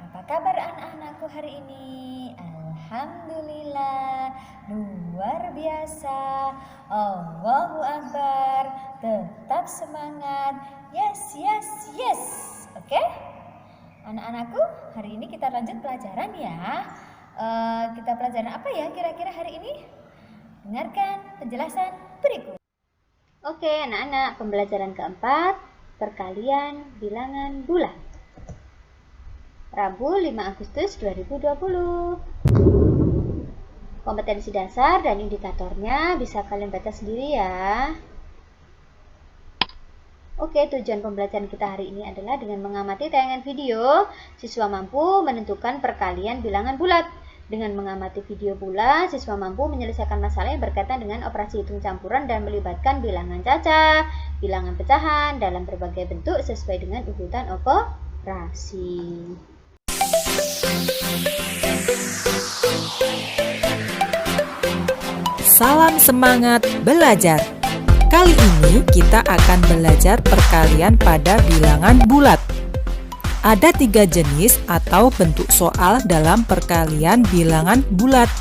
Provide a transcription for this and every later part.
Apa kabar anak-anakku hari ini? Alhamdulillah, luar biasa. Allahu Akbar. Tetap semangat. Yes, yes, yes. Oke? Anak-anakku, hari ini kita lanjut pelajaran ya. Kita pelajaran apa ya kira-kira hari ini? Dengarkan penjelasan berikut. Oke, anak-anak, pembelajaran keempat, perkalian bilangan bulat. Rabu 5 Agustus 2020. Kompetensi dasar dan indikatornya bisa kalian baca sendiri ya. Oke, tujuan pembelajaran kita hari ini adalah dengan mengamati tayangan video, siswa mampu menentukan perkalian bilangan bulat. Dengan mengamati video pula, siswa mampu menyelesaikan masalah yang berkaitan dengan operasi hitung campuran dan melibatkan bilangan cacah, bilangan pecahan dalam berbagai bentuk sesuai dengan urutan operasi. Salam semangat belajar. Kali ini kita akan belajar perkalian pada bilangan bulat. Ada 3 jenis atau bentuk soal dalam perkalian bilangan bulat.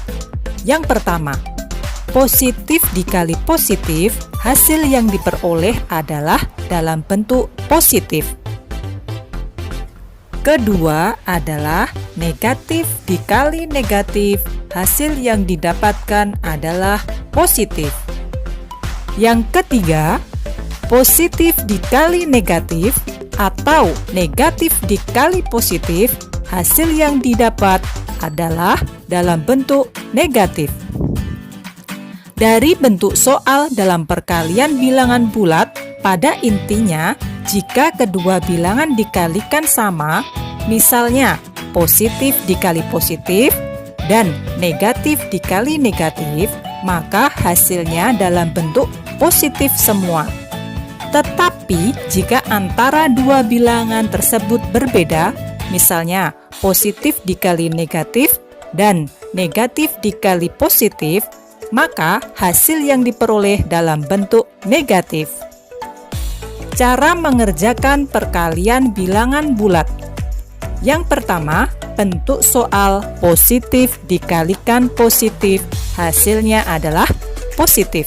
Yang pertama, positif dikali positif, hasil yang diperoleh adalah dalam bentuk positif. Kedua adalah negatif dikali negatif, hasil yang didapatkan adalah positif. Yang ketiga, positif dikali negatif atau negatif dikali positif, hasil yang didapat adalah dalam bentuk negatif. Dari bentuk soal dalam perkalian bilangan bulat, pada intinya jika kedua bilangan dikalikan sama, misalnya positif dikali positif dan negatif dikali negatif, maka hasilnya dalam bentuk positif semua. Tetapi jika antara dua bilangan tersebut berbeda, misalnya positif dikali negatif dan negatif dikali positif, maka hasil yang diperoleh dalam bentuk negatif. Cara mengerjakan perkalian bilangan bulat. Yang pertama, bentuk soal positif dikalikan positif, hasilnya adalah positif.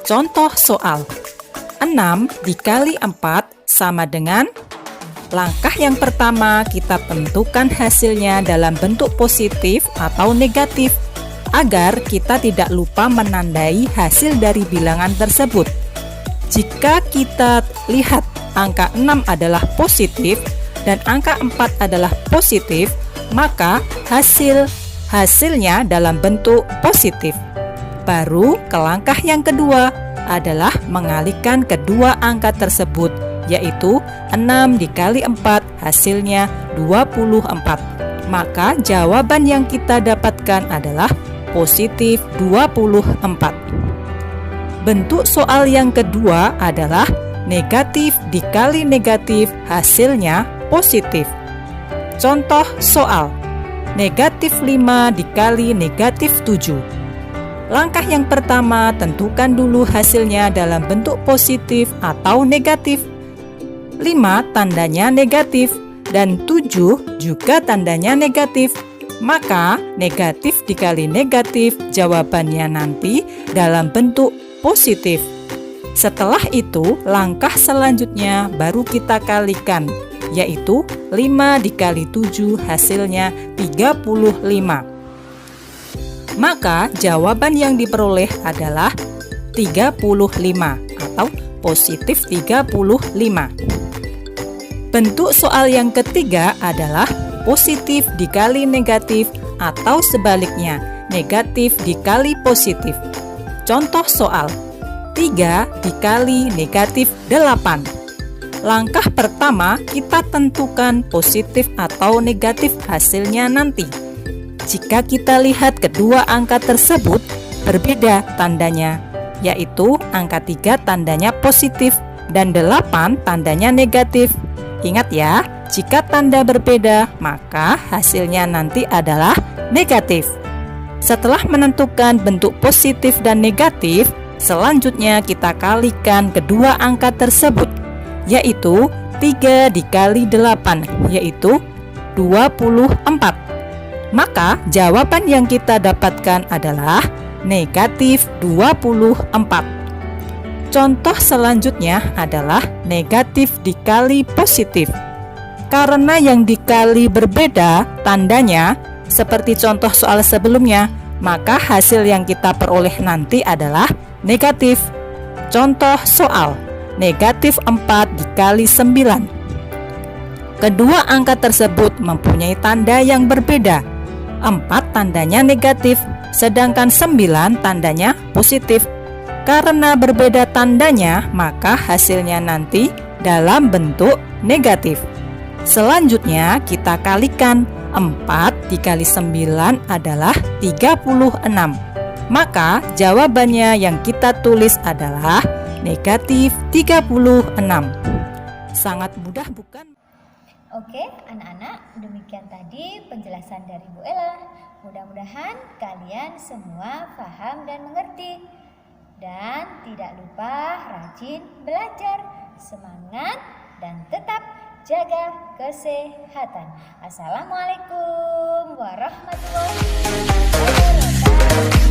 Contoh soal, 6 dikali 4 sama dengan, langkah yang pertama kita tentukan hasilnya dalam bentuk positif atau negatif, agar kita tidak lupa menandai hasil dari bilangan tersebut. Jika kita lihat angka 6 adalah positif dan angka 4 adalah positif, maka hasilnya dalam bentuk positif. Baru ke langkah yang kedua adalah mengalihkan kedua angka tersebut, yaitu 6 dikali 4 hasilnya 24. Maka jawaban yang kita dapatkan adalah positif 24. Bentuk soal yang kedua adalah negatif dikali negatif, hasilnya positif. Contoh soal, negatif 5 dikali negatif 7. Langkah yang pertama, tentukan dulu hasilnya dalam bentuk positif atau negatif. 5 tandanya negatif dan 7 juga tandanya negatif. Maka negatif dikali negatif, jawabannya nanti dalam bentuk positif. Setelah itu, langkah selanjutnya baru kita kalikan, yaitu 5 dikali 7 hasilnya 35. Maka jawaban yang diperoleh adalah 35 atau positif 35. Bentuk soal yang ketiga adalah positif dikali negatif atau sebaliknya, negatif dikali positif. Contoh soal, 3 dikali negatif 8. Langkah pertama kita tentukan positif atau negatif hasilnya nanti. Jika kita lihat kedua angka tersebut berbeda tandanya, yaitu angka 3 tandanya positif dan 8 tandanya negatif. Ingat ya, jika tanda berbeda maka hasilnya nanti adalah negatif. Setelah menentukan bentuk positif dan negatif, selanjutnya kita kalikan kedua angka tersebut, yaitu 3 dikali 8, yaitu 24. Maka jawaban yang kita dapatkan adalah negatif 24. Contoh selanjutnya adalah negatif dikali positif. Karena yang dikali berbeda tandanya, seperti contoh soal sebelumnya, maka hasil yang kita peroleh nanti adalah negatif. Contoh soal, negatif 4 dikali 9. Kedua angka tersebut mempunyai tanda yang berbeda. 4 tandanya negatif, sedangkan 9 tandanya positif. Karena berbeda tandanya, maka hasilnya nanti dalam bentuk negatif. Selanjutnya kita kalikan. 4 dikali 9 adalah 36. Maka jawabannya yang kita tulis adalah negatif 36. Sangat mudah bukan? Oke, anak-anak, demikian tadi penjelasan dari Bu Ella. Mudah-mudahan kalian semua paham dan mengerti. Dan tidak lupa rajin belajar, semangat, dan tetap jaga kesehatan. Assalamualaikum warahmatullahi wabarakatuh.